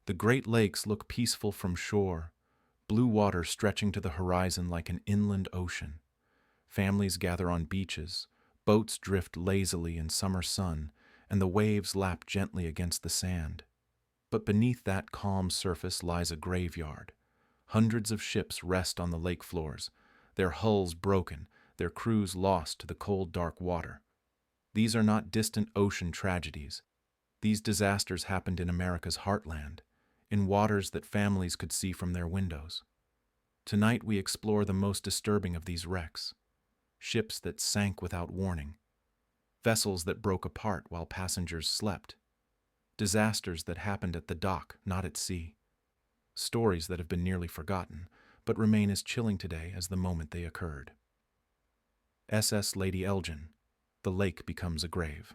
The Great Lakes look peaceful from shore, blue water stretching to the horizon like an inland ocean. Families gather on beaches, boats drift lazily in summer sun, and the waves lap gently against the sand. But beneath that calm surface lies a graveyard. Hundreds of ships rest on the lake floors, their hulls broken, their crews lost to the cold, dark water. These are not distant ocean tragedies. These disasters happened in America's heartland, in waters that families could see from their windows. Tonight we explore the most disturbing of these wrecks. Ships that sank without warning. Vessels that broke apart while passengers slept. Disasters that happened at the dock, not at sea. Stories that have been nearly forgotten, but remain as chilling today as the moment they occurred. SS Lady Elgin. The lake becomes a grave.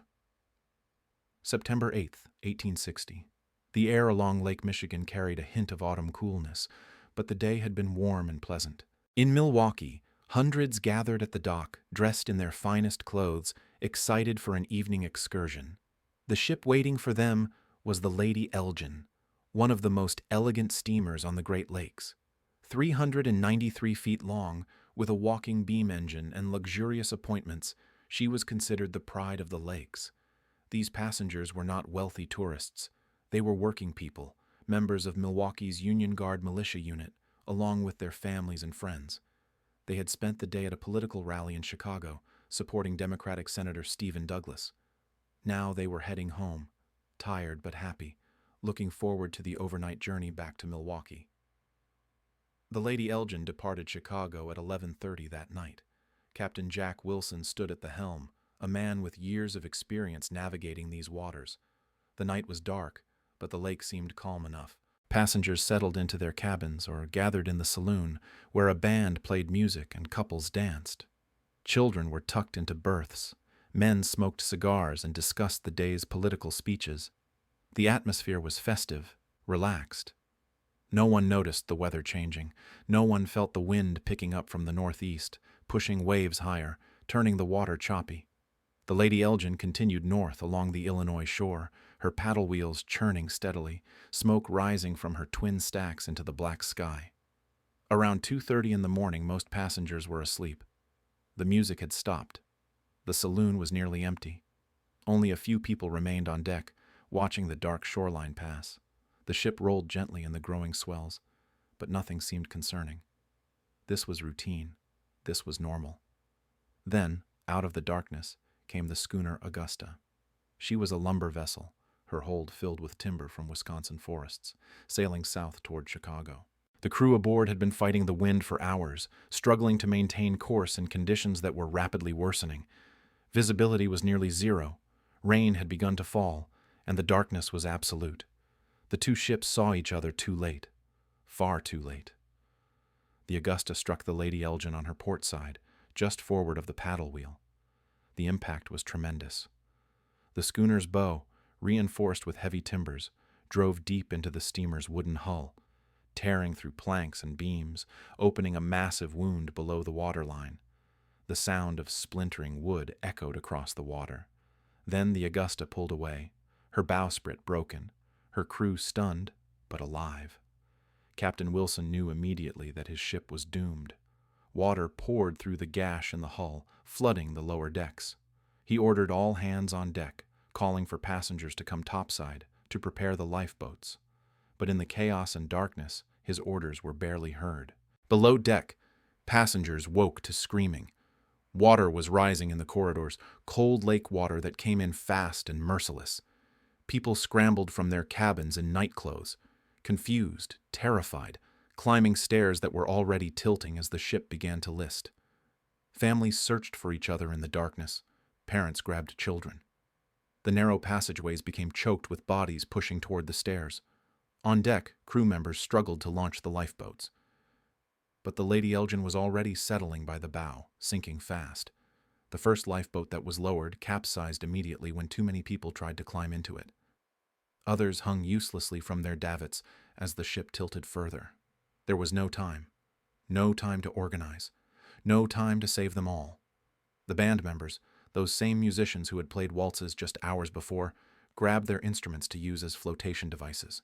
September 8th, 1860. The air along Lake Michigan carried a hint of autumn coolness, but the day had been warm and pleasant. In Milwaukee, hundreds gathered at the dock, dressed in their finest clothes, excited for an evening excursion. The ship waiting for them was the Lady Elgin, one of the most elegant steamers on the Great Lakes. 393 feet long, with a walking beam engine and luxurious appointments, she was considered the pride of the lakes. These passengers were not wealthy tourists. They were working people, members of Milwaukee's Union Guard militia unit, along with their families and friends. They had spent the day at a political rally in Chicago, supporting Democratic Senator Stephen Douglas. Now they were heading home, tired but happy, looking forward to the overnight journey back to Milwaukee. The Lady Elgin departed Chicago at 11:30 that night. Captain Jack Wilson stood at the helm, a man with years of experience navigating these waters. The night was dark, but the lake seemed calm enough. Passengers settled into their cabins or gathered in the saloon, where a band played music and couples danced. Children were tucked into berths. Men smoked cigars and discussed the day's political speeches. The atmosphere was festive, relaxed. No one noticed the weather changing. No one felt the wind picking up from the northeast, pushing waves higher, turning the water choppy. The Lady Elgin continued north along the Illinois shore, her paddle wheels churning steadily, smoke rising from her twin stacks into the black sky. Around 2:30 in the morning, most passengers were asleep. The music had stopped. The saloon was nearly empty. Only a few people remained on deck, watching the dark shoreline pass. The ship rolled gently in the growing swells, but nothing seemed concerning. This was routine. This was normal. Then, out of the darkness, came the schooner Augusta. She was a lumber vessel, her hold filled with timber from Wisconsin forests, sailing south toward Chicago. The crew aboard had been fighting the wind for hours, struggling to maintain course in conditions that were rapidly worsening. Visibility was nearly zero, rain had begun to fall, and the darkness was absolute. The two ships saw each other too late, far too late. The Augusta struck the Lady Elgin on her port side, just forward of the paddle wheel. The impact was tremendous. The schooner's bow, reinforced with heavy timbers, drove deep into the steamer's wooden hull, tearing through planks and beams, opening a massive wound below the waterline. The sound of splintering wood echoed across the water. Then the Augusta pulled away, her bowsprit broken, her crew stunned but alive. Captain Wilson knew immediately that his ship was doomed. Water poured through the gash in the hull, flooding the lower decks. He ordered all hands on deck, calling for passengers to come topside to prepare the lifeboats. But in the chaos and darkness, his orders were barely heard. Below deck, passengers woke to screaming. Water was rising in the corridors, cold lake water that came in fast and merciless. People scrambled from their cabins in night clothes, confused, terrified, climbing stairs that were already tilting as the ship began to list. Families searched for each other in the darkness. Parents grabbed children. The narrow passageways became choked with bodies pushing toward the stairs. On deck, crew members struggled to launch the lifeboats. But the Lady Elgin was already settling by the bow, sinking fast. The first lifeboat that was lowered capsized immediately when too many people tried to climb into it. Others hung uselessly from their davits as the ship tilted further. There was no time. No time to organize. No time to save them all. The band members, those same musicians who had played waltzes just hours before, grabbed their instruments to use as flotation devices.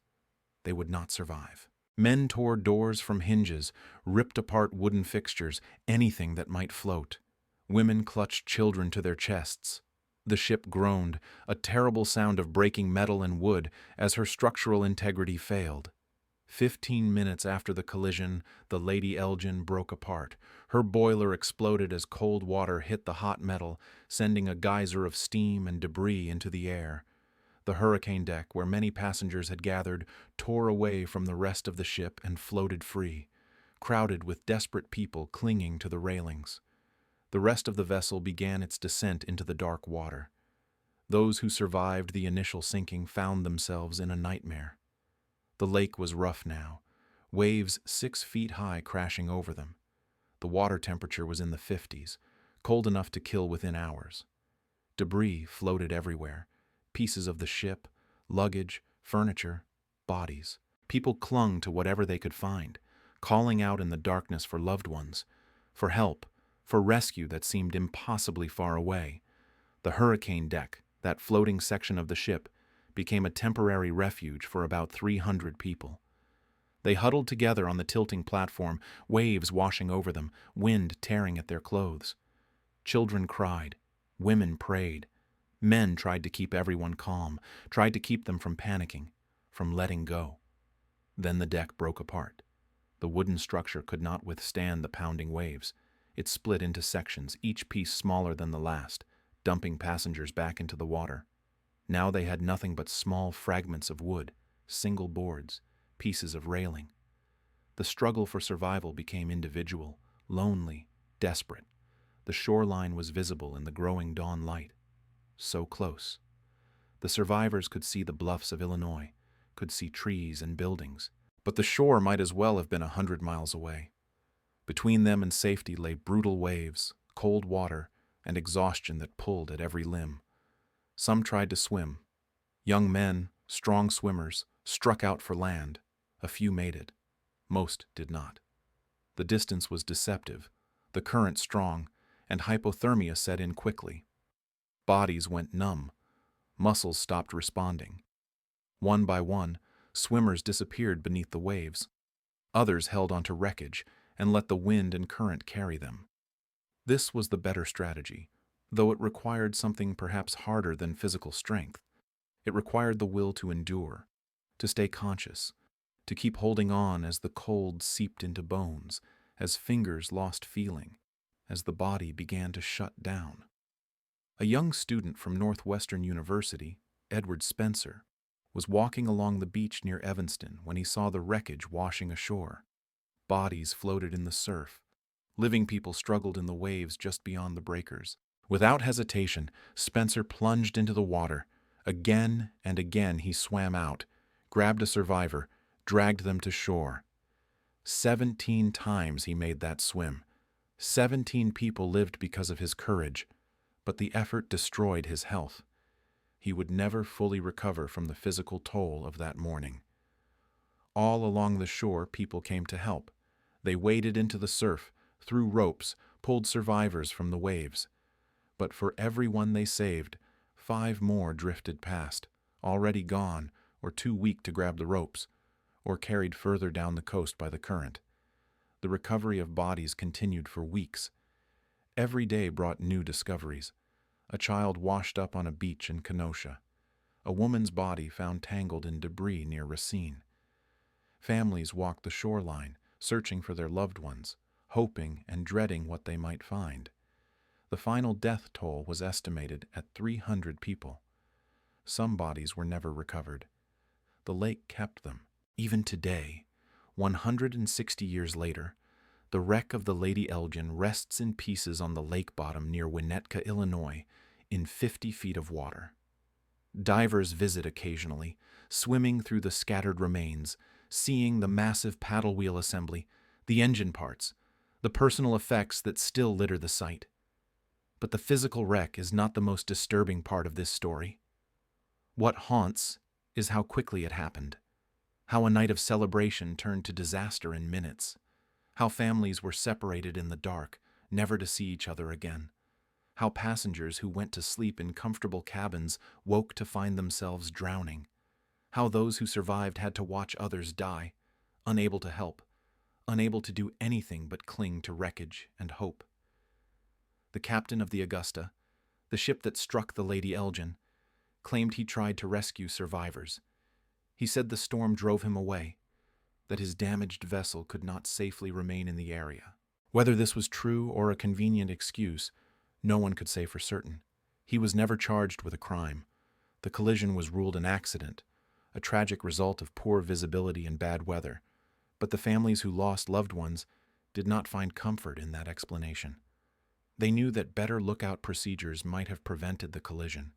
They would not survive. Men tore doors from hinges, ripped apart wooden fixtures, anything that might float. Women clutched children to their chests. The ship groaned, a terrible sound of breaking metal and wood as her structural integrity failed. 15 minutes after the collision, the Lady Elgin broke apart. Her boiler exploded as cold water hit the hot metal, sending a geyser of steam and debris into the air. The hurricane deck, where many passengers had gathered, tore away from the rest of the ship and floated free, crowded with desperate people clinging to the railings. The rest of the vessel began its descent into the dark water. Those who survived the initial sinking found themselves in a nightmare. The lake was rough now, waves 6 feet high crashing over them. The water temperature was in the 50s, cold enough to kill within hours. Debris floated everywhere, pieces of the ship, luggage, furniture, bodies. People clung to whatever they could find, calling out in the darkness for loved ones, for help, for rescue that seemed impossibly far away. The hurricane deck, that floating section of the ship, became a temporary refuge for about 300 people. They huddled together on the tilting platform, waves washing over them, wind tearing at their clothes. Children cried, women prayed, men tried to keep everyone calm, tried to keep them from panicking, from letting go. Then the deck broke apart. The wooden structure could not withstand the pounding waves. It split into sections, each piece smaller than the last, dumping passengers back into the water. Now they had nothing but small fragments of wood, single boards, pieces of railing. The struggle for survival became individual, lonely, desperate. The shoreline was visible in the growing dawn light. So close. The survivors could see the bluffs of Illinois, could see trees and buildings, but the shore might as well have been 100 miles away. Between them and safety lay brutal waves, cold water, and exhaustion that pulled at every limb. Some tried to swim. Young men, strong swimmers, struck out for land. A few made it. Most did not. The distance was deceptive, the current strong, and hypothermia set in quickly. Bodies went numb. Muscles stopped responding. One by one, swimmers disappeared beneath the waves. Others held onto wreckage and let the wind and current carry them. This was the better strategy, though it required something perhaps harder than physical strength. It required the will to endure, to stay conscious, to keep holding on as the cold seeped into bones, as fingers lost feeling, as the body began to shut down. A young student from Northwestern University, Edward Spencer, was walking along the beach near Evanston when he saw the wreckage washing ashore. Bodies floated in the surf. Living people struggled in the waves just beyond the breakers. Without hesitation, Spencer plunged into the water. Again and again he swam out, grabbed a survivor, dragged them to shore. 17 times he made that swim. 17 people lived because of his courage, but the effort destroyed his health. He would never fully recover from the physical toll of that morning. All along the shore, people came to help. They waded into the surf, threw ropes, pulled survivors from the waves. But for every one they saved, 5 more drifted past, already gone or too weak to grab the ropes, or carried further down the coast by the current. The recovery of bodies continued for weeks. Every day brought new discoveries. A child washed up on a beach in Kenosha. A woman's body found tangled in debris near Racine. Families walked the shoreline, searching for their loved ones, hoping and dreading what they might find. The final death toll was estimated at 300 people. Some bodies were never recovered. The lake kept them. Even today, 160 years later, the wreck of the Lady Elgin rests in pieces on the lake bottom near Winnetka, Illinois, in 50 feet of water. Divers visit occasionally, swimming through the scattered remains, seeing the massive paddle wheel assembly, the engine parts, the personal effects that still litter the site. But the physical wreck is not the most disturbing part of this story. What haunts is how quickly it happened, how a night of celebration turned to disaster in minutes, how families were separated in the dark, never to see each other again, how passengers who went to sleep in comfortable cabins woke to find themselves drowning. how those who survived had to watch others die, unable to help, unable to do anything but cling to wreckage and hope. The captain of the Augusta, the ship that struck the Lady Elgin, claimed he tried to rescue survivors. He said the storm drove him away, that his damaged vessel could not safely remain in the area. Whether this was true or a convenient excuse, no one could say for certain. He was never charged with a crime. The collision was ruled an accident, a tragic result of poor visibility and bad weather. But the families who lost loved ones did not find comfort in that explanation. They knew that better lookout procedures might have prevented the collision.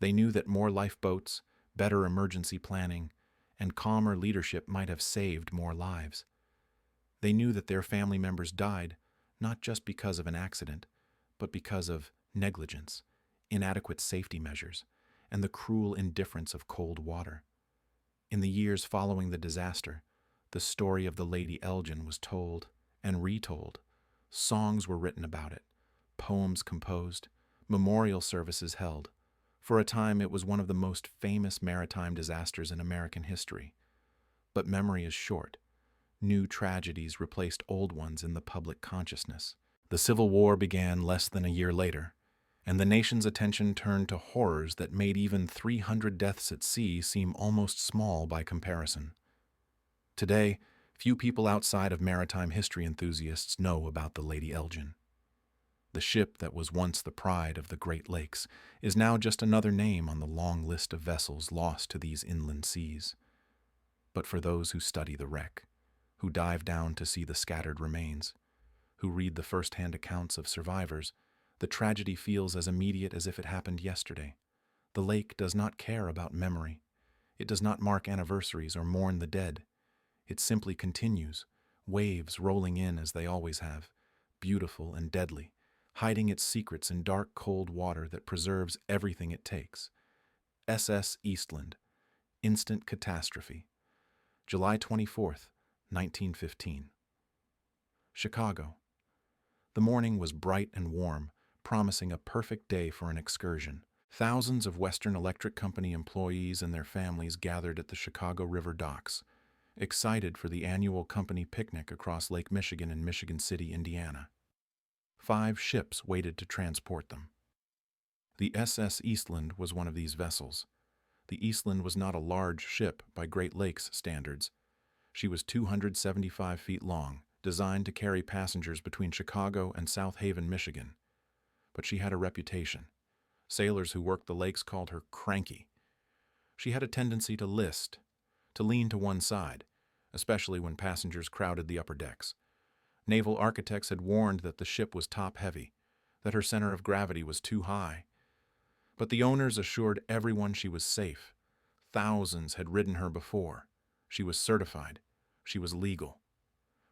They knew that more lifeboats, better emergency planning, and calmer leadership might have saved more lives. They knew that their family members died not just because of an accident, but because of negligence, inadequate safety measures, and the cruel indifference of cold water. In the years following the disaster, the story of the Lady Elgin was told and retold. Songs were written about it, poems composed, memorial services held. For a time, it was one of the most famous maritime disasters in American history. But memory is short. New tragedies replaced old ones in the public consciousness. The Civil War began less than a year later, and the nation's attention turned to horrors that made even 300 deaths at sea seem almost small by comparison. Today, few people outside of maritime history enthusiasts know about the Lady Elgin. The ship that was once the pride of the Great Lakes is now just another name on the long list of vessels lost to these inland seas. But for those who study the wreck, who dive down to see the scattered remains, who read the first-hand accounts of survivors, the tragedy feels as immediate as if it happened yesterday. The lake does not care about memory. It does not mark anniversaries or mourn the dead. It simply continues, waves rolling in as they always have, beautiful and deadly, hiding its secrets in dark, cold water that preserves everything it takes. SS Eastland, Instant Catastrophe, July 24th, 1915. Chicago. The morning was bright and warm, promising a perfect day for an excursion. Thousands of Western Electric Company employees and their families gathered at the Chicago River docks, excited for the annual company picnic across Lake Michigan in Michigan City, Indiana. 5 ships waited to transport them. The SS Eastland was one of these vessels. The Eastland was not a large ship by Great Lakes standards. She was 275 feet long, designed to carry passengers between Chicago and South Haven, Michigan. But she had a reputation. Sailors who worked the lakes called her cranky. She had a tendency to list, to lean to one side, especially when passengers crowded the upper decks. Naval architects had warned that the ship was top-heavy, that her center of gravity was too high. But the owners assured everyone she was safe. Thousands had ridden her before. She was certified. She was legal.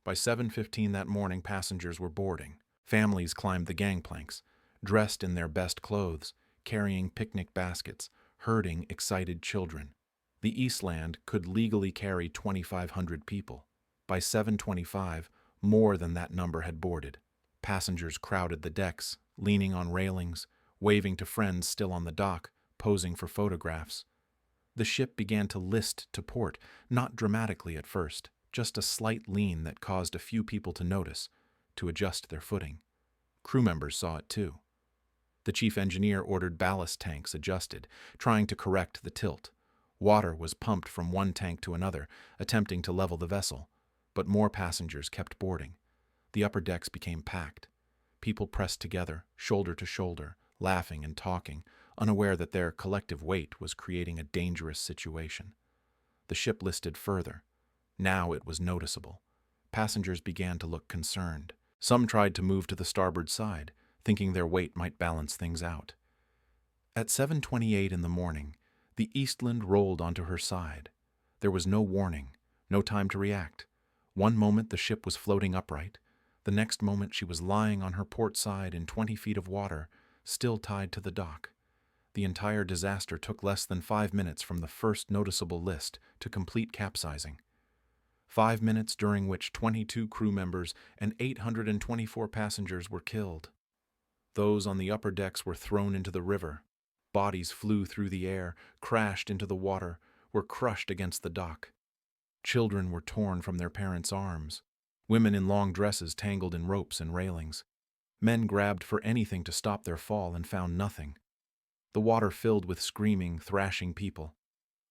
By 7:15 that morning, passengers were boarding. Families climbed the gangplanks, dressed in their best clothes, carrying picnic baskets, herding excited children. The Eastland could legally carry 2,500 people. By 7:25, more than that number had boarded. Passengers crowded the decks, leaning on railings, waving to friends still on the dock, posing for photographs. The ship began to list to port, not dramatically at first, just a slight lean that caused a few people to notice, to adjust their footing. Crew members saw it too. The chief engineer ordered ballast tanks adjusted, trying to correct the tilt. Water was pumped from one tank to another, attempting to level the vessel, but more passengers kept boarding. The upper decks became packed. People pressed together, shoulder to shoulder, laughing and talking, unaware that their collective weight was creating a dangerous situation. The ship listed further. Now it was noticeable. Passengers began to look concerned. Some tried to move to the starboard side, thinking their weight might balance things out. At 7:28 in the morning, the Eastland rolled onto her side. There was no warning, no time to react. One moment the ship was floating upright. The next moment she was lying on her port side in 20 feet of water, still tied to the dock. The entire disaster took less than 5 minutes from the first noticeable list to complete capsizing. 5 minutes during which 22 crew members and 824 passengers were killed. Those on the upper decks were thrown into the river. Bodies flew through the air, crashed into the water, were crushed against the dock. Children were torn from their parents' arms. Women in long dresses tangled in ropes and railings. Men grabbed for anything to stop their fall and found nothing. The water filled with screaming, thrashing people,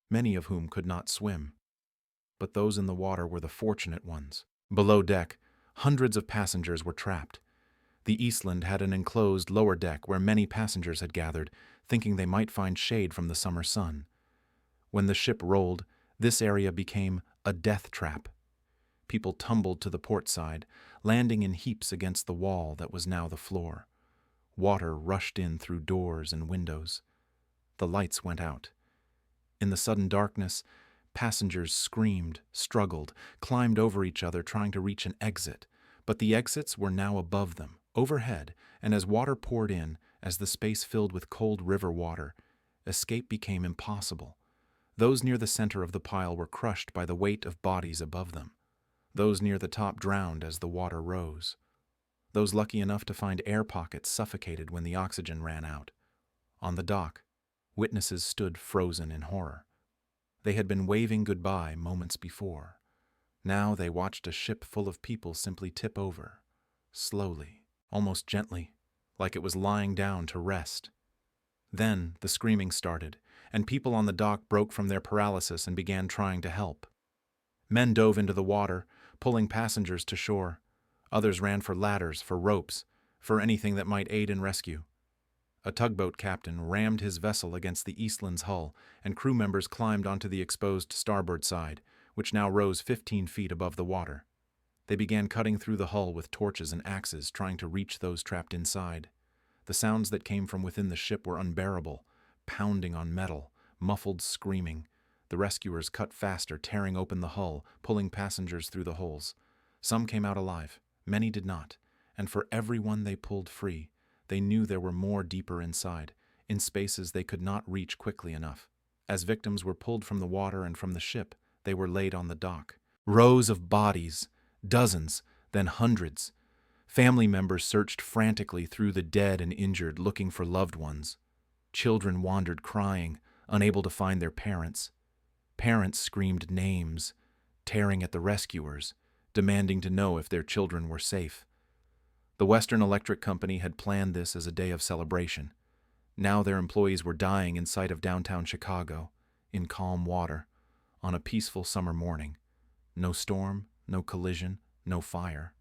many of whom could not swim. But those in the water were the fortunate ones. Below deck, hundreds of passengers were trapped. The Eastland had an enclosed lower deck where many passengers had gathered, thinking they might find shade from the summer sun. When the ship rolled, this area became a death trap. People tumbled to the port side, landing in heaps against the wall that was now the floor. Water rushed in through doors and windows. The lights went out. In the sudden darkness, passengers screamed, struggled, climbed over each other trying to reach an exit. But the exits were now above them, overhead, and as water poured in, as the space filled with cold river water, escape became impossible. Those near the center of the pile were crushed by the weight of bodies above them. Those near the top drowned as the water rose. Those lucky enough to find air pockets suffocated when the oxygen ran out. On the dock, witnesses stood frozen in horror. They had been waving goodbye moments before. Now they watched a ship full of people simply tip over, slowly, almost gently, like it was lying down to rest. Then the screaming started, and people on the dock broke from their paralysis and began trying to help. Men dove into the water, pulling passengers to shore. Others ran for ladders, for ropes, for anything that might aid in rescue. A tugboat captain rammed his vessel against the Eastland's hull, and crew members climbed onto the exposed starboard side, which now rose 15 feet above the water. They began cutting through the hull with torches and axes, trying to reach those trapped inside. The sounds that came from within the ship were unbearable, pounding on metal, muffled screaming. The rescuers cut faster, tearing open the hull, pulling passengers through the holes. Some came out alive, many did not, and for every one they pulled free, they knew there were more deeper inside, in spaces they could not reach quickly enough. As victims were pulled from the water and from the ship, they were laid on the dock. Rows of bodies, dozens, then hundreds. Family members searched frantically through the dead and injured, looking for loved ones. Children wandered crying, unable to find their parents. Parents screamed names, tearing at the rescuers, demanding to know if their children were safe. The Western Electric Company had planned this as a day of celebration. Now their employees were dying in sight of downtown Chicago, in calm water, on a peaceful summer morning. No storm, no collision, no fire.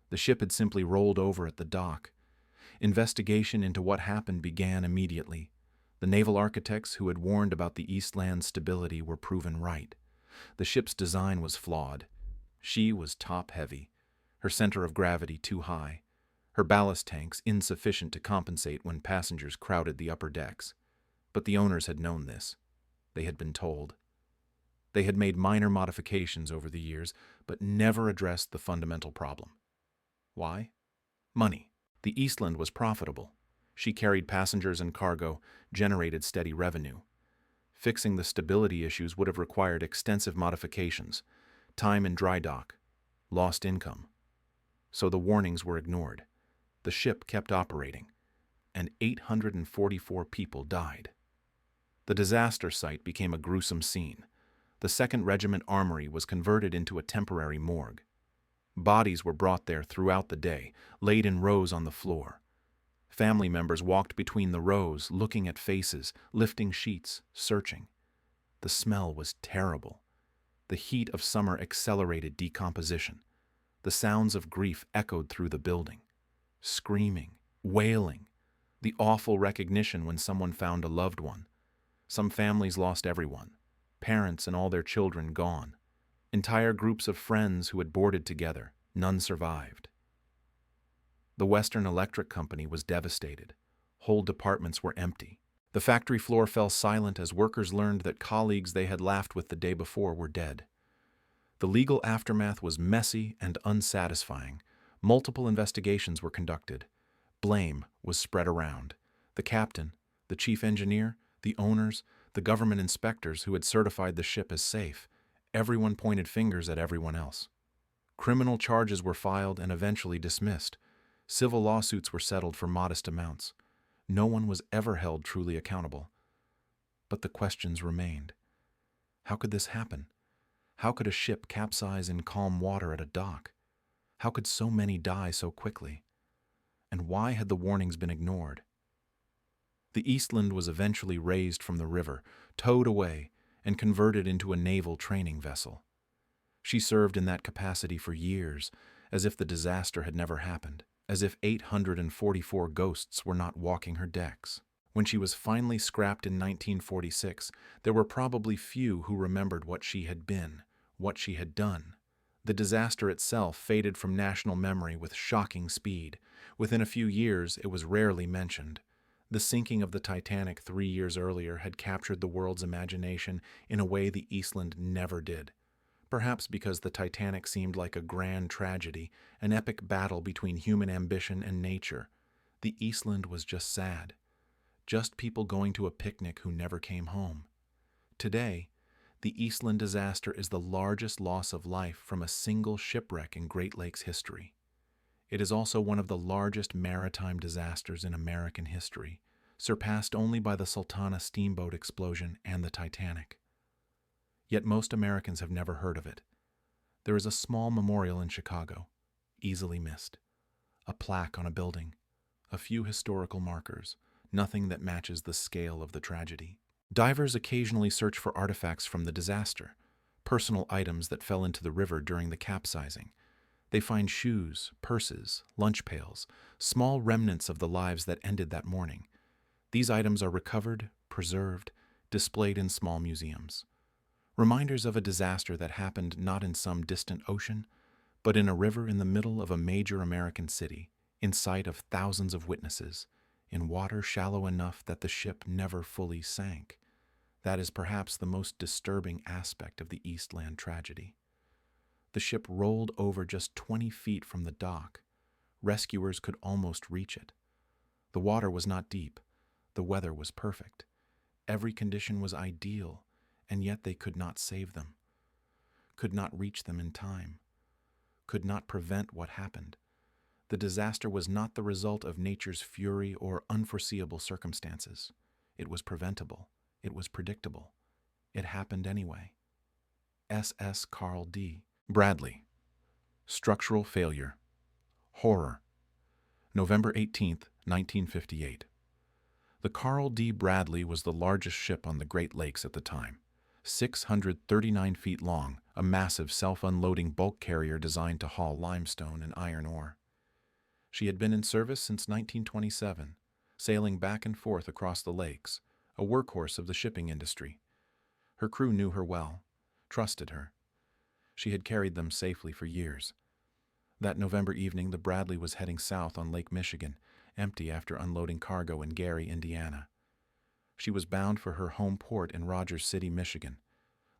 The ship had simply rolled over at the dock. Investigation into what happened began immediately. The naval architects who had warned about the Eastland's stability were proven right. The ship's design was flawed. She was top-heavy, her center of gravity too high, her ballast tanks insufficient to compensate when passengers crowded the upper decks. But the owners had known this. They had been told. They had made minor modifications over the years, but never addressed the fundamental problem. Why? Money. The Eastland was profitable. She carried passengers and cargo, generated steady revenue. Fixing the stability issues would have required extensive modifications, time in dry dock, lost income. So the warnings were ignored. The ship kept operating, and 844 people died. The disaster site became a gruesome scene. The 2nd Regiment Armory was converted into a temporary morgue. Bodies were brought there throughout the day, laid in rows on the floor. Family members walked between the rows, looking at faces, lifting sheets, searching. The smell was terrible. The heat of summer accelerated decomposition. The sounds of grief echoed through the building. Screaming, wailing, the awful recognition when someone found a loved one. Some families lost everyone, parents and all their children gone. Entire groups of friends who had boarded together, none survived. The Western Electric Company was devastated. Whole departments were empty. The factory floor fell silent as workers learned that colleagues they had laughed with the day before were dead. The legal aftermath was messy and unsatisfying. Multiple investigations were conducted. Blame was spread around. The captain, the chief engineer, the owners, the government inspectors who had certified the ship as safe. Everyone pointed fingers at everyone else. Criminal charges were filed and eventually dismissed. Civil lawsuits were settled for modest amounts. No one was ever held truly accountable. But the questions remained. How could this happen? How could a ship capsize in calm water at a dock? How could so many die so quickly? And why had the warnings been ignored? The Eastland was eventually raised from the river, towed away, and converted into a naval training vessel. She served in that capacity for years, as if the disaster had never happened, as if 844 ghosts were not walking her decks. When she was finally scrapped in 1946, there were probably few who remembered what she had been, what she had done. The disaster itself faded from national memory with shocking speed. Within a few years, it was rarely mentioned. The sinking of the Titanic 3 years earlier had captured the world's imagination in a way the Eastland never did. Perhaps because the Titanic seemed like a grand tragedy, an epic battle between human ambition and nature. The Eastland was just sad. Just people going to a picnic who never came home. Today, the Eastland disaster is the largest loss of life from a single shipwreck in Great Lakes history. It is also one of the largest maritime disasters in American history, surpassed only by the Sultana steamboat explosion and the Titanic. Yet most Americans have never heard of it. There is a small memorial in Chicago, easily missed. A plaque on a building, a few historical markers, nothing that matches the scale of the tragedy. Divers occasionally search for artifacts from the disaster, personal items that fell into the river during the capsizing. They find shoes, purses, lunch pails, small remnants of the lives that ended that morning. These items are recovered, preserved, displayed in small museums. Reminders of a disaster that happened not in some distant ocean, but in a river in the middle of a major American city, in sight of thousands of witnesses, in water shallow enough that the ship never fully sank. That is perhaps the most disturbing aspect of the Eastland tragedy. The ship rolled over just 20 feet from the dock. Rescuers could almost reach it. The water was not deep. The weather was perfect. Every condition was ideal, and yet they could not save them, could not reach them in time, could not prevent what happened. The disaster was not the result of nature's fury or unforeseeable circumstances. It was preventable. It was predictable. It happened anyway. SS Carl D. Bradley. Structural failure. Horror. November 18th, 1958. The Carl D. Bradley was the largest ship on the Great Lakes at the time. 639 feet long, a massive self-unloading bulk carrier designed to haul limestone and iron ore. She had been in service since 1927, sailing back and forth across the lakes, a workhorse of the shipping industry. Her crew knew her well, trusted her. She had carried them safely for years. That November evening, the Bradley was heading south on Lake Michigan, empty after unloading cargo in Gary, Indiana. She was bound for her home port in Rogers City, Michigan.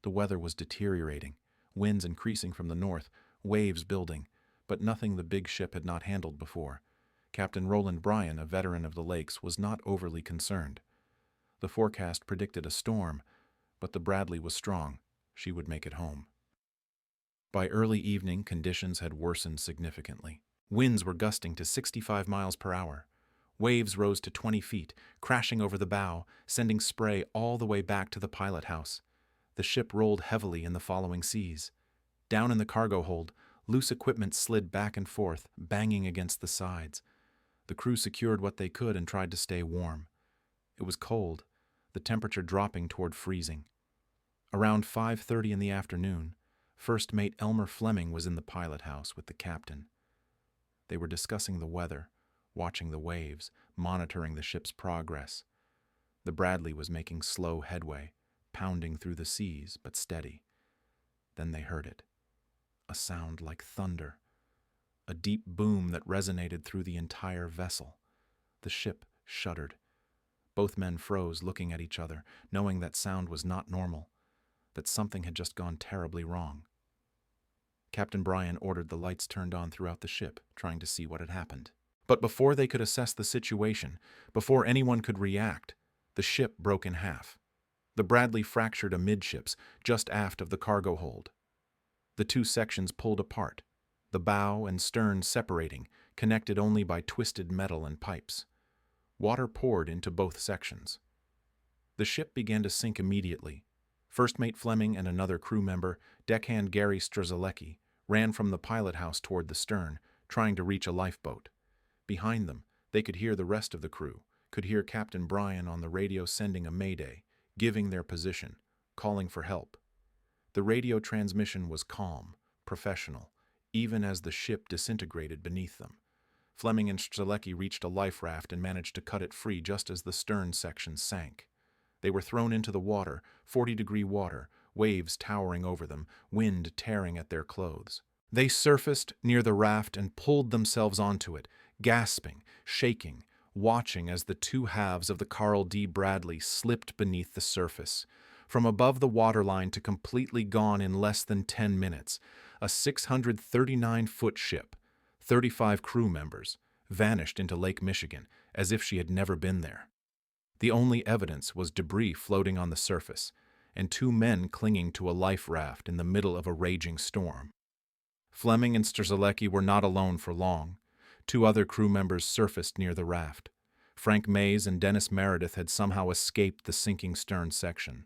The weather was deteriorating, winds increasing from the north, waves building, but nothing the big ship had not handled before. Captain Roland Bryan, a veteran of the lakes, was not overly concerned. The forecast predicted a storm, but the Bradley was strong. She would make it home. By early evening, conditions had worsened significantly. Winds were gusting to 65 miles per hour. Waves rose to 20 feet, crashing over the bow, sending spray all the way back to the pilot house. The ship rolled heavily in the following seas. Down in the cargo hold, loose equipment slid back and forth, banging against the sides. The crew secured what they could and tried to stay warm. It was cold, the temperature dropping toward freezing. Around 5:30 in the afternoon, First Mate Elmer Fleming was in the pilot house with the captain. They were discussing the weather, watching the waves, monitoring the ship's progress. The Bradley was making slow headway, pounding through the seas, but steady. Then they heard it. A sound like thunder. A deep boom that resonated through the entire vessel. The ship shuddered. Both men froze, looking at each other, knowing that sound was not normal, that something had just gone terribly wrong. Captain Bryan ordered the lights turned on throughout the ship, trying to see what had happened. But before they could assess the situation, before anyone could react, the ship broke in half. The Bradley fractured amidships, just aft of the cargo hold. The two sections pulled apart, the bow and stern separating, connected only by twisted metal and pipes. Water poured into both sections. The ship began to sink immediately. First Mate Fleming and another crew member, deckhand Gary Strzelecki, ran from the pilot house toward the stern, trying to reach a lifeboat. Behind them, they could hear the rest of the crew, could hear Captain Brian on the radio sending a mayday, giving their position, calling for help. The radio transmission was calm, professional, even as the ship disintegrated beneath them. Fleming and Strzelecki reached a life raft and managed to cut it free just as the stern section sank. They were thrown into the water, 40-degree water, waves towering over them, wind tearing at their clothes. They surfaced near the raft and pulled themselves onto it, gasping, shaking, watching as the two halves of the Carl D. Bradley slipped beneath the surface. From above the waterline to completely gone in less than 10 minutes, a 639-foot ship, 35 crew members, vanished into Lake Michigan as if she had never been there. The only evidence was debris floating on the surface and two men clinging to a life raft in the middle of a raging storm. Fleming and Strzelecki were not alone for long. Two other crew members surfaced near the raft. Frank Mays and Dennis Meredith had somehow escaped the sinking stern section.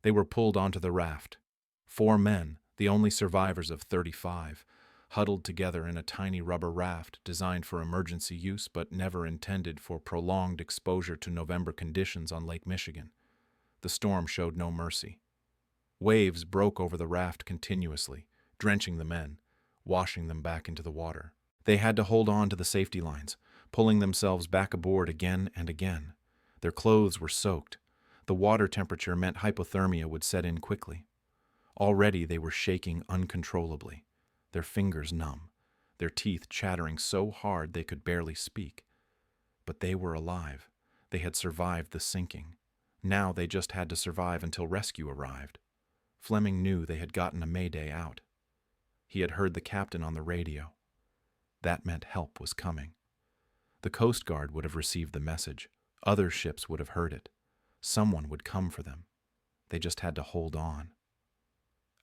They were pulled onto the raft. 4 men, the only survivors of 35, huddled together in a tiny rubber raft designed for emergency use but never intended for prolonged exposure to November conditions on Lake Michigan. The storm showed no mercy. Waves broke over the raft continuously, drenching the men, washing them back into the water. They had to hold on to the safety lines, pulling themselves back aboard again and again. Their clothes were soaked. The water temperature meant hypothermia would set in quickly. Already they were shaking uncontrollably, their fingers numb, their teeth chattering so hard they could barely speak. But they were alive. They had survived the sinking. Now they just had to survive until rescue arrived. Fleming knew they had gotten a mayday out. He had heard the captain on the radio. That meant help was coming. The Coast Guard would have received the message. Other ships would have heard it. Someone would come for them. They just had to hold on.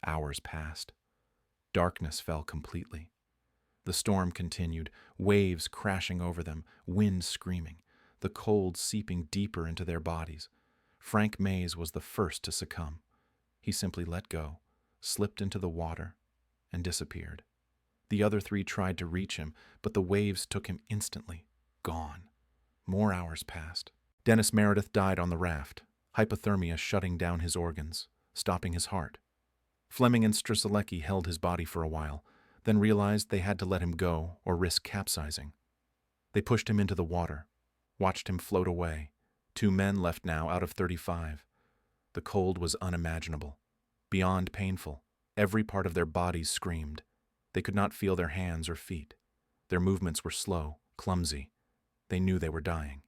Hours passed. Darkness fell completely. The storm continued, waves crashing over them, wind screaming, the cold seeping deeper into their bodies. Frank Mays was the first to succumb. He simply let go, slipped into the water, and disappeared. The other 3 tried to reach him, but the waves took him instantly. Gone. More hours passed. Dennis Meredith died on the raft, hypothermia shutting down his organs, stopping his heart. Fleming and Strzelecki held his body for a while, then realized they had to let him go or risk capsizing. They pushed him into the water, watched him float away. 2 men left now out of 35. The cold was unimaginable, beyond painful. Every part of their bodies screamed. They could not feel their hands or feet. Their movements were slow, clumsy. They knew they were dying,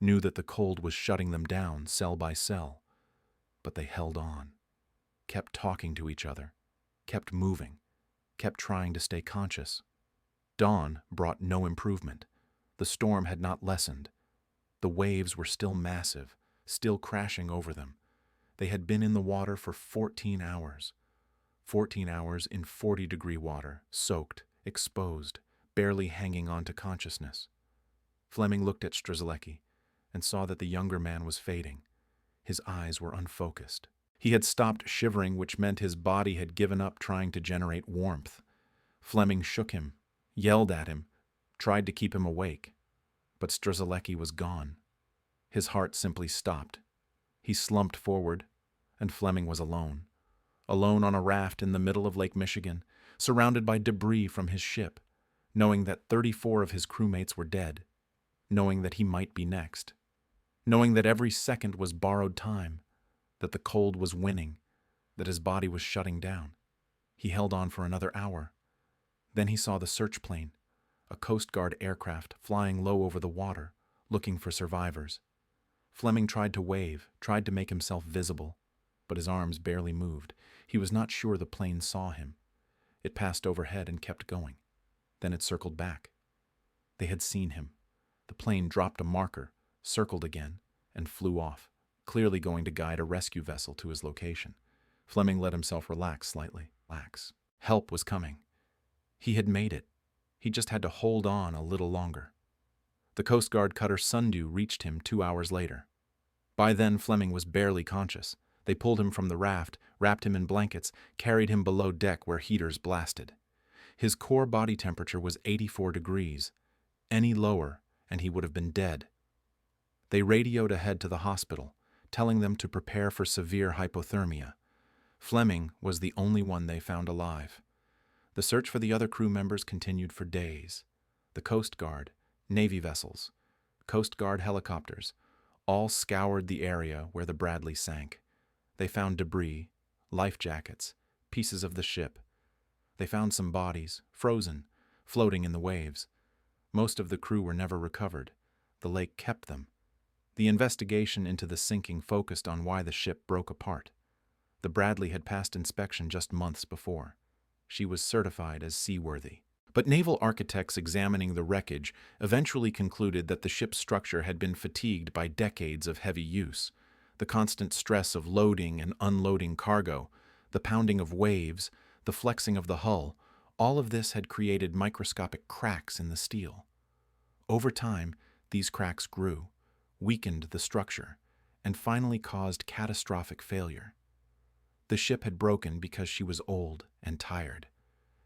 knew that the cold was shutting them down cell by cell. But they held on, kept talking to each other, kept moving, kept trying to stay conscious. Dawn brought no improvement. The storm had not lessened. The waves were still massive, still crashing over them. They had been in the water for 14 hours. 14 hours in 40-degree water, soaked, exposed, barely hanging on to consciousness. Fleming looked at Strzelecki and saw that the younger man was fading. His eyes were unfocused. He had stopped shivering, which meant his body had given up trying to generate warmth. Fleming shook him, yelled at him, tried to keep him awake. But Strzelecki was gone. His heart simply stopped. He slumped forward, and Fleming was alone. Alone on a raft in the middle of Lake Michigan, surrounded by debris from his ship, knowing that 34 of his crewmates were dead, knowing that he might be next, knowing that every second was borrowed time, that the cold was winning, that his body was shutting down. He held on for another hour. Then he saw the search plane, a Coast Guard aircraft flying low over the water, looking for survivors. Fleming tried to wave, tried to make himself visible, but his arms barely moved. He was not sure the plane saw him. It passed overhead and kept going. Then it circled back. They had seen him. The plane dropped a marker, circled again, and flew off, clearly going to guide a rescue vessel to his location. Fleming let himself relax slightly. Help was coming. He had made it. He just had to hold on a little longer. The Coast Guard cutter Sundew reached him 2 hours later. By then, Fleming was barely conscious. They pulled him from the raft, wrapped him in blankets, carried him below deck where heaters blasted. His core body temperature was 84 degrees. Any lower, and he would have been dead. They radioed ahead to the hospital, telling them to prepare for severe hypothermia. Fleming was the only one they found alive. The search for the other crew members continued for days. The Coast Guard, Navy vessels, Coast Guard helicopters, all scoured the area where the Bradley sank. They found debris, life jackets, pieces of the ship. They found some bodies, frozen, floating in the waves. Most of the crew were never recovered. The lake kept them. The investigation into the sinking focused on why the ship broke apart. The Bradley had passed inspection just months before. She was certified as seaworthy. But naval architects examining the wreckage eventually concluded that the ship's structure had been fatigued by decades of heavy use. The constant stress of loading and unloading cargo, the pounding of waves, the flexing of the hull, all of this had created microscopic cracks in the steel. Over time, these cracks grew, weakened the structure, and finally caused catastrophic failure. The ship had broken because she was old and tired,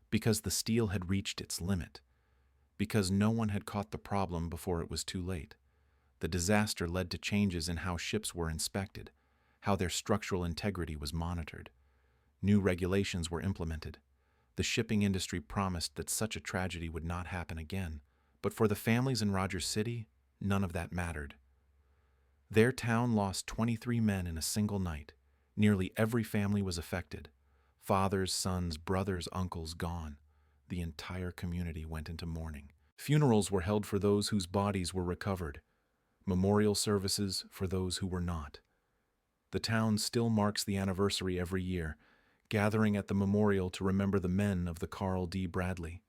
because the steel had reached its limit, because no one had caught the problem before it was too late. The disaster led to changes in how ships were inspected, how their structural integrity was monitored. New regulations were implemented. The shipping industry promised that such a tragedy would not happen again, but for the families in Rogers City, none of that mattered. Their town lost 23 men in a single night. Nearly every family was affected. Fathers, sons, brothers, uncles gone. The entire community went into mourning. Funerals were held for those whose bodies were recovered. Memorial services for those who were not. The town still marks the anniversary every year, gathering at the memorial to remember the men of the Carl D. Bradley.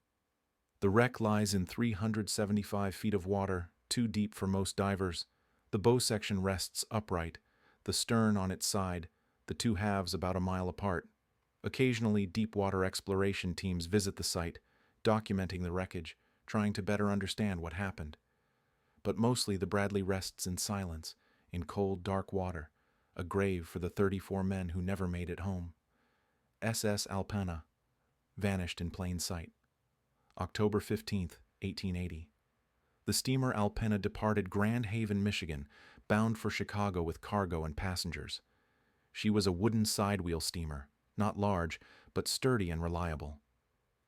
The wreck lies in 375 feet of water, too deep for most divers. The bow section rests upright, the stern on its side, the two halves about a mile apart. Occasionally, deep-water exploration teams visit the site, documenting the wreckage, trying to better understand what happened. But mostly the Bradley rests in silence, in cold, dark water, a grave for the 34 men who never made it home. SS Alpena, vanished in plain sight. October 15, 1880. The steamer Alpena departed Grand Haven, Michigan, bound for Chicago with cargo and passengers. She was a wooden sidewheel steamer, not large, but sturdy and reliable.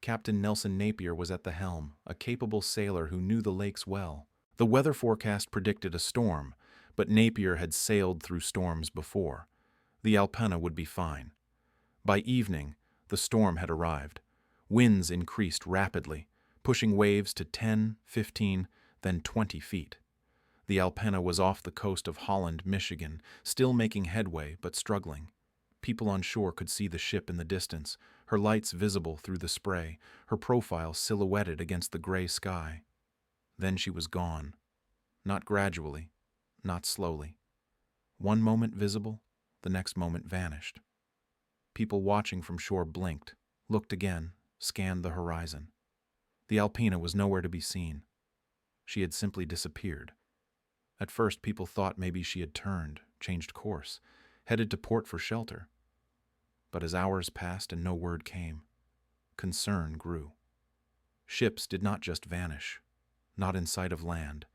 Captain Nelson Napier was at the helm, a capable sailor who knew the lakes well. The weather forecast predicted a storm, but Napier had sailed through storms before. The Alpena would be fine. By evening, the storm had arrived. Winds increased rapidly, pushing waves to 10, 15, then 20 feet. The Alpena was off the coast of Holland, Michigan, still making headway but struggling. People on shore could see the ship in the distance, her lights visible through the spray, her profile silhouetted against the gray sky. Then she was gone. Not gradually, not slowly. One moment visible, the next moment vanished. People watching from shore blinked, looked again, scanned the horizon. The Alpena was nowhere to be seen. She had simply disappeared. At first, people thought maybe she had turned, changed course, headed to port for shelter. But as hours passed and no word came, concern grew. Ships did not just vanish, not in sight of land,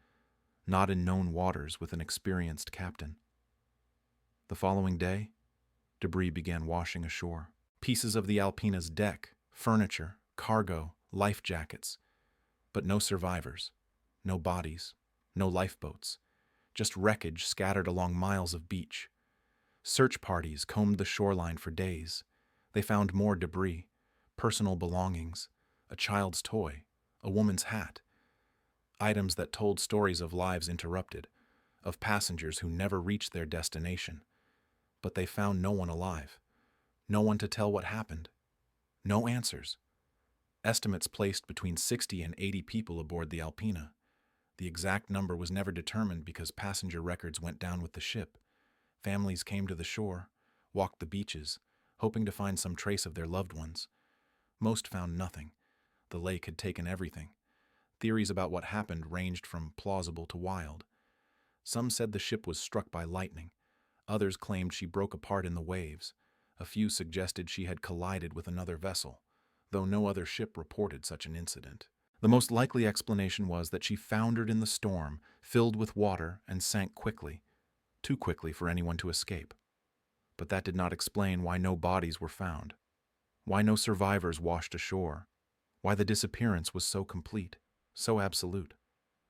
not in known waters with an experienced captain. The following day, debris began washing ashore. Pieces of the Alpena's deck, furniture, cargo, life jackets. But no survivors, no bodies, no lifeboats, just wreckage scattered along miles of beach. Search parties combed the shoreline for days. They found more debris, personal belongings, a child's toy, a woman's hat. Items that told stories of lives interrupted, of passengers who never reached their destination. But they found no one alive, no one to tell what happened, no answers. Estimates placed between 60 and 80 people aboard the Alpena. The exact number was never determined because passenger records went down with the ship. Families came to the shore, walked the beaches, hoping to find some trace of their loved ones. Most found nothing. The lake had taken everything. Theories about what happened ranged from plausible to wild. Some said the ship was struck by lightning. Others claimed she broke apart in the waves. A few suggested she had collided with another vessel, though no other ship reported such an incident. The most likely explanation was that she foundered in the storm, filled with water, and sank quickly, too quickly for anyone to escape. But that did not explain why no bodies were found, why no survivors washed ashore, why the disappearance was so complete, so absolute.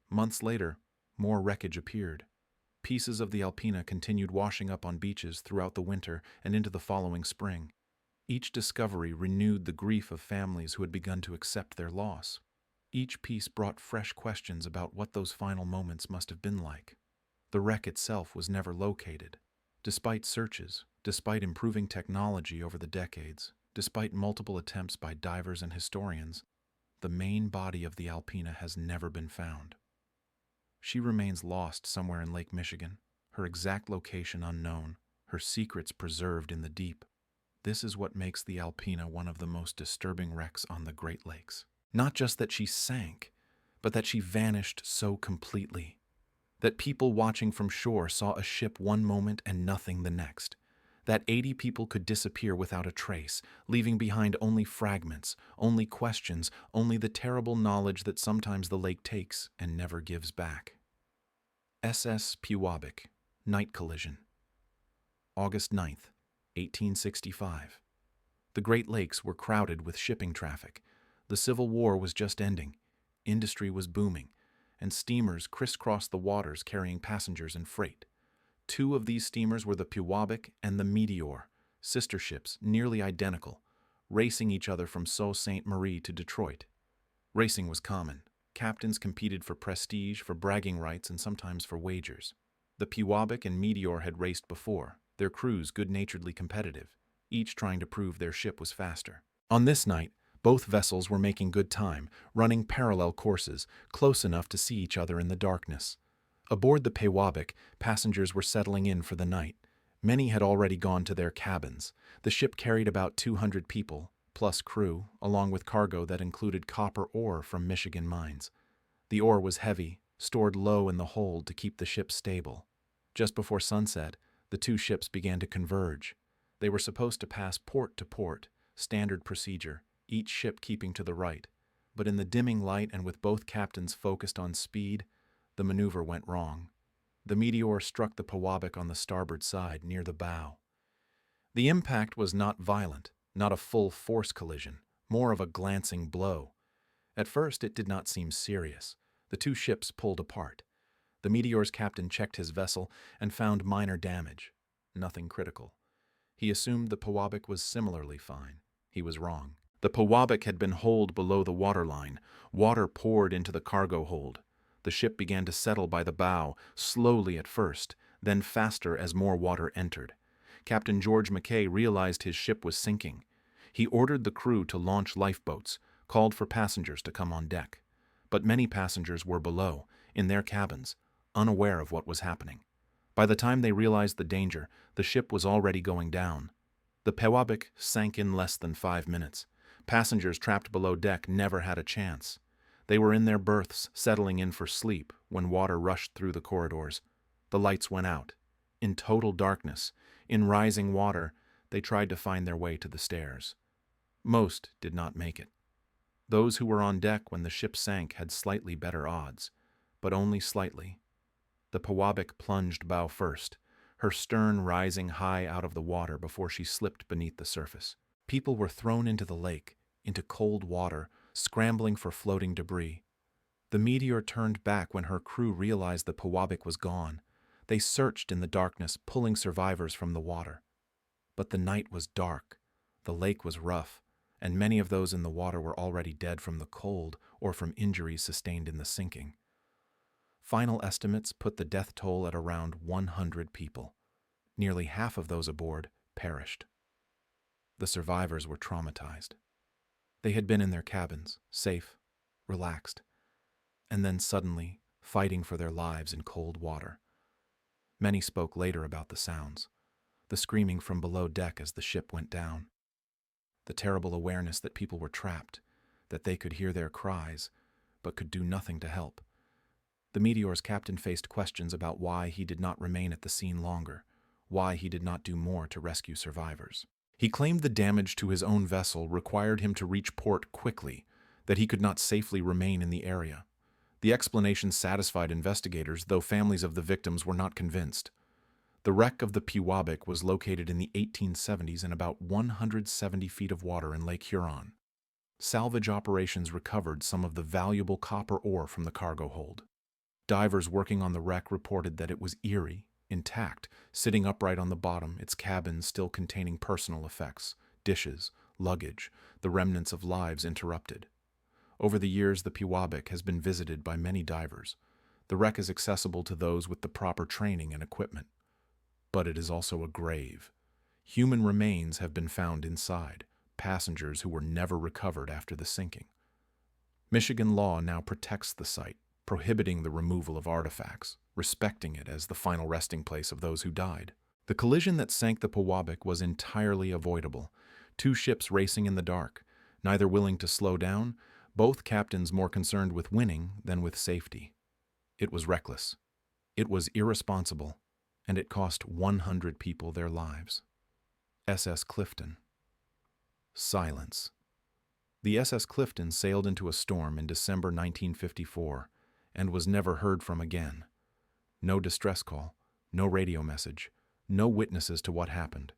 Months later, more wreckage appeared. Pieces of the Alpena continued washing up on beaches throughout the winter and into the following spring. Each discovery renewed the grief of families who had begun to accept their loss. Each piece brought fresh questions about what those final moments must have been like. The wreck itself was never located. Despite searches, despite improving technology over the decades, despite multiple attempts by divers and historians, the main body of the Alpena has never been found. She remains lost somewhere in Lake Michigan, her exact location unknown, her secrets preserved in the deep. This is what makes the Alpena one of the most disturbing wrecks on the Great Lakes. Not just that she sank, but that she vanished so completely. That people watching from shore saw a ship one moment and nothing the next. That 80 people could disappear without a trace, leaving behind only fragments, only questions, only the terrible knowledge that sometimes the lake takes and never gives back. SS Pewabic, night collision. August 9th, 1865. The Great Lakes were crowded with shipping traffic. The Civil War was just ending, industry was booming, and steamers crisscrossed the waters carrying passengers and freight. Two of these steamers were the Pewabic and the Meteor, sister ships nearly identical, racing each other from Sault Ste. Marie to Detroit. Racing was common. Captains competed for prestige, for bragging rights, and sometimes for wagers. The Pewabic and Meteor had raced before, their crews good-naturedly competitive, each trying to prove their ship was faster. On this night, both vessels were making good time, running parallel courses, close enough to see each other in the darkness. Aboard the Pewabic, passengers were settling in for the night. Many had already gone to their cabins. The ship carried about 200 people, plus crew, along with cargo that included copper ore from Michigan mines. The ore was heavy, stored low in the hold to keep the ship stable. Just before sunset, the two ships began to converge. They were supposed to pass port to port, standard procedure, each ship keeping to the right. But in the dimming light and with both captains focused on speed, the maneuver went wrong. The Meteor struck the Pewabic on the starboard side, near the bow. The impact was not violent, not a full force collision, more of a glancing blow. At first, it did not seem serious. The two ships pulled apart. The Meteor's captain checked his vessel and found minor damage, nothing critical. He assumed the Pewabic was similarly fine. He was wrong. The Pewabic had been holed below the waterline. Water poured into the cargo hold. The ship began to settle by the bow, slowly at first, then faster as more water entered. Captain George Mackay realized his ship was sinking. He ordered the crew to launch lifeboats, called for passengers to come on deck. But many passengers were below, in their cabins, unaware of what was happening. By the time they realized the danger, the ship was already going down. The Pewabic sank in less than 5 minutes. Passengers trapped below deck never had a chance. They were in their berths, settling in for sleep, when water rushed through the corridors. The lights went out. In total darkness, in rising water, they tried to find their way to the stairs. Most did not make it. Those who were on deck when the ship sank had slightly better odds, but only slightly. The Pewabic plunged bow first, her stern rising high out of the water before she slipped beneath the surface. People were thrown into the lake, into cold water, scrambling for floating debris. The Meteor turned back when her crew realized the Pewabic was gone. They searched in the darkness, pulling survivors from the water. But the night was dark, the lake was rough, and many of those in the water were already dead from the cold or from injuries sustained in the sinking. Final estimates put the death toll at around 100 people. Nearly half of those aboard perished. The survivors were traumatized. They had been in their cabins, safe, relaxed, and then suddenly fighting for their lives in cold water. Many spoke later about the sounds, the screaming from below deck as the ship went down, the terrible awareness that people were trapped, that they could hear their cries, but could do nothing to help. The Meteor's captain faced questions about why he did not remain at the scene longer, why he did not do more to rescue survivors. He claimed the damage to his own vessel required him to reach port quickly, that he could not safely remain in the area. The explanation satisfied investigators, though families of the victims were not convinced. The wreck of the Pewabic was located in the 1870s in about 170 feet of water in Lake Huron. Salvage operations recovered some of the valuable copper ore from the cargo hold. Divers working on the wreck reported that it was eerie, intact, sitting upright on the bottom, its cabin still containing personal effects, dishes, luggage, the remnants of lives interrupted. Over the years, the Pewabic has been visited by many divers. The wreck is accessible to those with the proper training and equipment. But it is also a grave. Human remains have been found inside, passengers who were never recovered after the sinking. Michigan law now protects the site, prohibiting the removal of artifacts, respecting it as the final resting place of those who died. The collision that sank the Pewabic was entirely avoidable. Two ships racing in the dark, neither willing to slow down, both captains more concerned with winning than with safety. It was reckless. It was irresponsible, and it cost 100 people their lives. SS Clifton. Silence. The SS Clifton sailed into a storm in December 1954 and was never heard from again. No distress call, no radio message, no witnesses to what happened.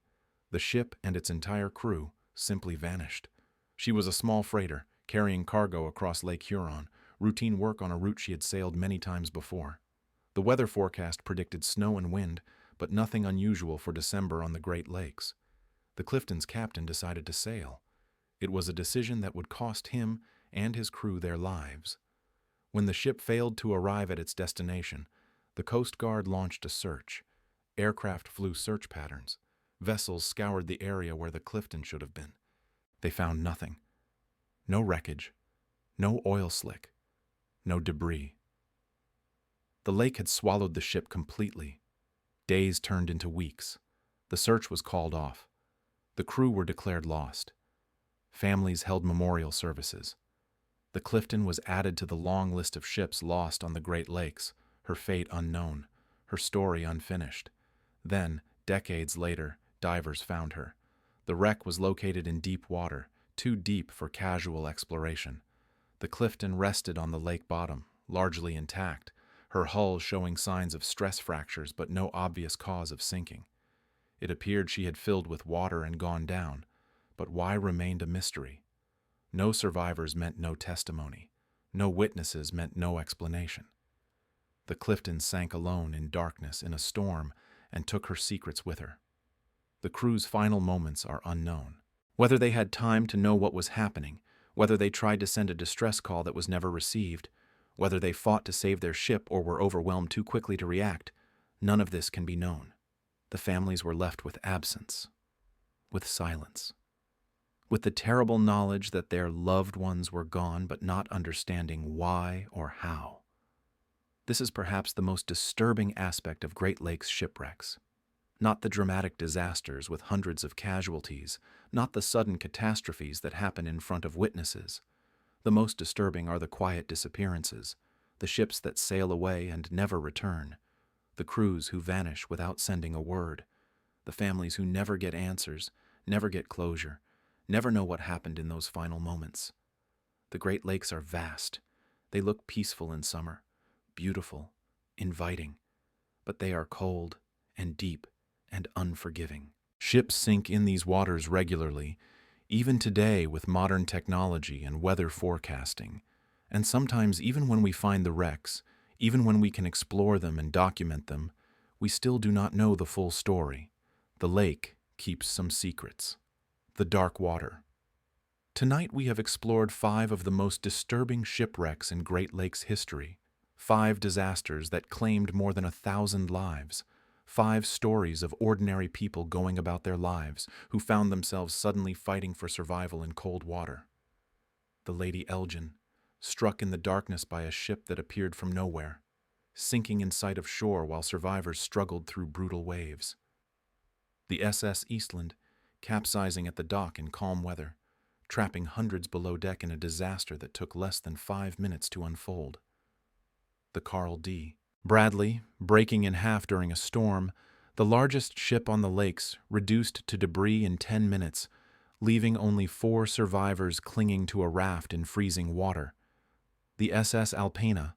The ship and its entire crew simply vanished. She was a small freighter, carrying cargo across Lake Huron, routine work on a route she had sailed many times before. The weather forecast predicted snow and wind, but nothing unusual for December on the Great Lakes. The Clifton's captain decided to sail. It was a decision that would cost him and his crew their lives. When the ship failed to arrive at its destination, the Coast Guard launched a search. Aircraft flew search patterns. Vessels scoured the area where the Clifton should have been. They found nothing. No wreckage, no oil slick, no debris. The lake had swallowed the ship completely. Days turned into weeks. The search was called off. The crew were declared lost. Families held memorial services. The Clifton was added to the long list of ships lost on the Great Lakes, her fate unknown, her story unfinished. Then, decades later, divers found her. The wreck was located in deep water, too deep for casual exploration. The Clifton rested on the lake bottom, largely intact, her hull showing signs of stress fractures but no obvious cause of sinking. It appeared she had filled with water and gone down, but why remained a mystery. No survivors meant no testimony. No witnesses meant no explanation. The Clifton sank alone in darkness in a storm and took her secrets with her. The crew's final moments are unknown. Whether they had time to know what was happening, whether they tried to send a distress call that was never received, whether they fought to save their ship or were overwhelmed too quickly to react, none of this can be known. The families were left with absence, with silence, with the terrible knowledge that their loved ones were gone but not understanding why or how. This is perhaps the most disturbing aspect of Great Lakes shipwrecks. Not the dramatic disasters with hundreds of casualties, not the sudden catastrophes that happen in front of witnesses. The most disturbing are the quiet disappearances, the ships that sail away and never return, the crews who vanish without sending a word, the families who never get answers, never get closure, never know what happened in those final moments. The Great Lakes are vast. They look peaceful in summer, beautiful, inviting, but they are cold and deep and unforgiving. Ships sink in these waters regularly, even today with modern technology and weather forecasting. And sometimes even when we find the wrecks, even when we can explore them and document them, we still do not know the full story. The lake keeps some secrets. The dark water. Tonight we have explored 5 of the most disturbing shipwrecks in Great Lakes history. 5 disasters that claimed more than 1,000 lives. 5 stories of ordinary people going about their lives who found themselves suddenly fighting for survival in cold water. The Lady Elgin, struck in the darkness by a ship that appeared from nowhere, sinking in sight of shore while survivors struggled through brutal waves. The SS Eastland, capsizing at the dock in calm weather, trapping hundreds below deck in a disaster that took less than 5 minutes to unfold. The Carl D. Bradley, breaking in half during a storm, The largest ship on the lakes reduced to debris in 10 minutes, leaving only 4 survivors clinging to a raft in freezing water. The SS Alpena,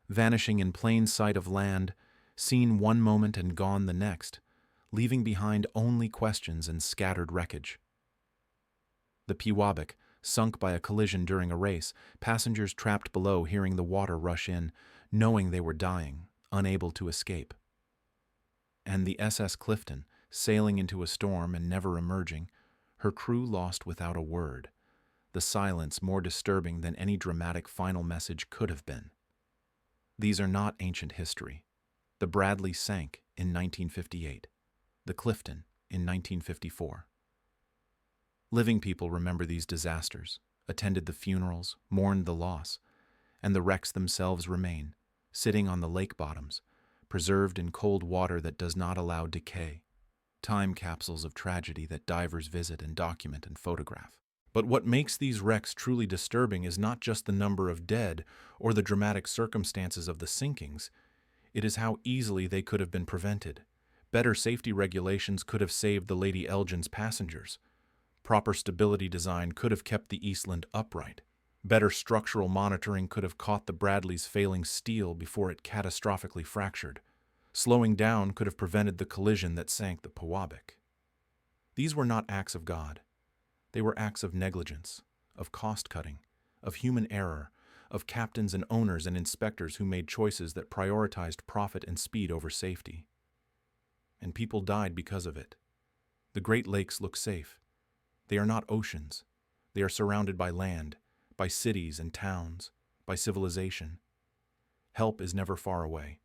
vanishing in plain sight of land, seen one moment and gone the next, leaving behind only questions and scattered wreckage. The Pewabic, sunk by a collision during a race, passengers trapped below hearing the water rush in, knowing they were dying, unable to escape. And the SS Clifton, sailing into a storm and never emerging, her crew lost without a word, the silence more disturbing than any dramatic final message could have been. These are not ancient history. The Bradley sank in 1958, the Clifton in 1954. Living people remember these disasters, attended the funerals, mourned the loss, and the wrecks themselves remain, sitting on the lake bottoms, preserved in cold water that does not allow decay, time capsules of tragedy that divers visit and document and photograph. But what makes these wrecks truly disturbing is not just the number of dead or the dramatic circumstances of the sinkings, it is how easily they could have been prevented. Better safety regulations could have saved the Lady Elgin's passengers. Proper stability design could have kept the Eastland upright. Better structural monitoring could have caught the Bradley's failing steel before it catastrophically fractured. Slowing down could have prevented the collision that sank the Pewabic. These were not acts of God. They were acts of negligence, of cost-cutting, of human error, of captains and owners and inspectors who made choices that prioritized profit and speed over safety. And people died because of it. The Great Lakes look safe. They are not oceans. They are surrounded by land, by cities and towns, by civilization. Help is never far away.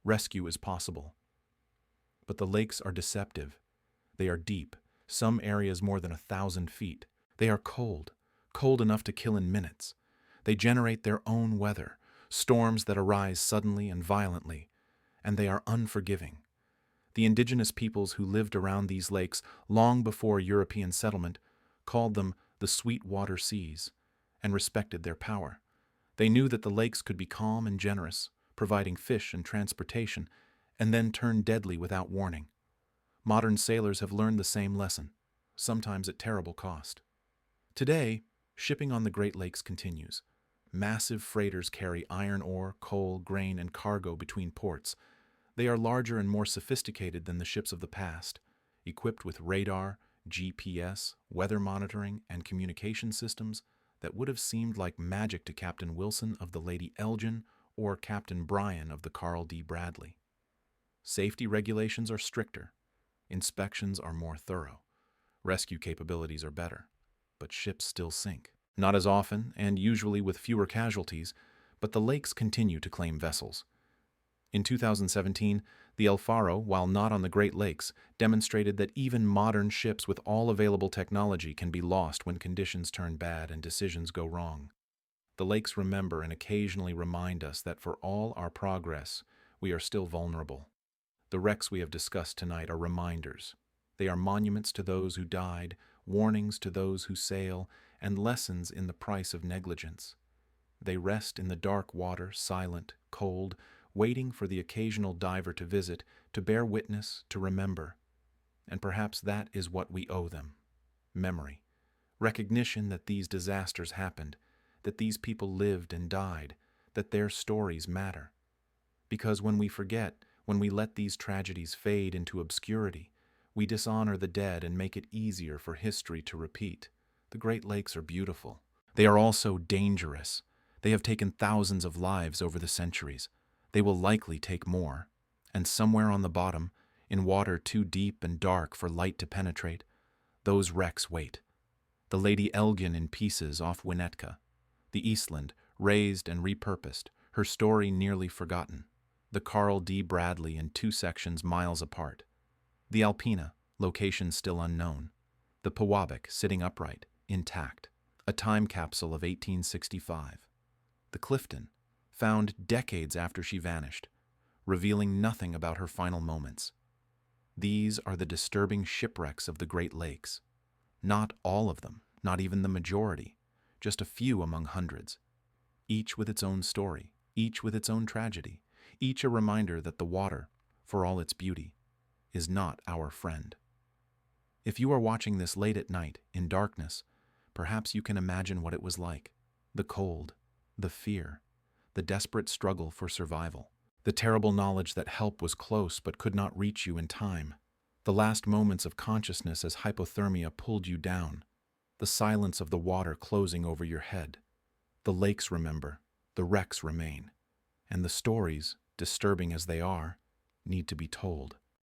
Rescue is possible. But the lakes are deceptive. They are deep, some areas more than 1,000 feet. They are cold, cold enough to kill in minutes. They generate their own weather, storms that arise suddenly and violently, and they are unforgiving. The indigenous peoples who lived around these lakes long before European settlement called them the sweet-water seas and respected their power. They knew that the lakes could be calm and generous, providing fish and transportation, and then turn deadly without warning. Modern sailors have learned the same lesson, sometimes at terrible cost. Today, shipping on the Great Lakes continues. Massive freighters carry iron ore, coal, grain, and cargo between ports. They are larger and more sophisticated than the ships of the past, equipped with radar, GPS, weather monitoring, and communication systems that would have seemed like magic to Captain Wilson of the Lady Elgin or Captain Bryan of the Carl D. Bradley. Safety regulations are stricter. Inspections are more thorough. Rescue capabilities are better. But ships still sink. Not as often, and usually with fewer casualties, but the lakes continue to claim vessels. In 2017, the El Faro, while not on the Great Lakes, demonstrated that even modern ships with all available technology can be lost when conditions turn bad and decisions go wrong. The lakes remember and occasionally remind us that for all our progress, we are still vulnerable. The wrecks we have discussed tonight are reminders. They are monuments to those who died, warnings to those who sail, and lessons in the price of negligence. They rest in the dark water, silent, cold, waiting for the occasional diver to visit, to bear witness, to remember. And perhaps that is what we owe them. Memory. Recognition that these disasters happened, that these people lived and died, that their stories matter. Because when we forget, when we let these tragedies fade into obscurity, we dishonor the dead and make it easier for history to repeat. The Great Lakes are beautiful. They are also dangerous. They have taken thousands of lives over the centuries. They will likely take more. And somewhere on the bottom, in water too deep and dark for light to penetrate, those wrecks wait. The Lady Elgin in pieces off Winnetka. The Eastland, raised and repurposed, her story nearly forgotten. The Carl D. Bradley in 2 sections miles apart. The Alpena, location still unknown. The Pewabic sitting upright, intact, a time capsule of 1865. The Clifton, found decades after she vanished, revealing nothing about her final moments. These are the disturbing shipwrecks of the Great Lakes. Not all of them, not even the majority, just a few among hundreds. Each with its own story, each with its own tragedy, each a reminder that the water, for all its beauty, is not our friend. If you are watching this late at night, in darkness, perhaps you can imagine what it was like. The cold, the fear, the desperate struggle for survival, the terrible knowledge that help was close but could not reach you in time, the last moments of consciousness as hypothermia pulled you down, the silence of the water closing over your head. The lakes remember, the wrecks remain, and the stories, disturbing as they are, need to be told.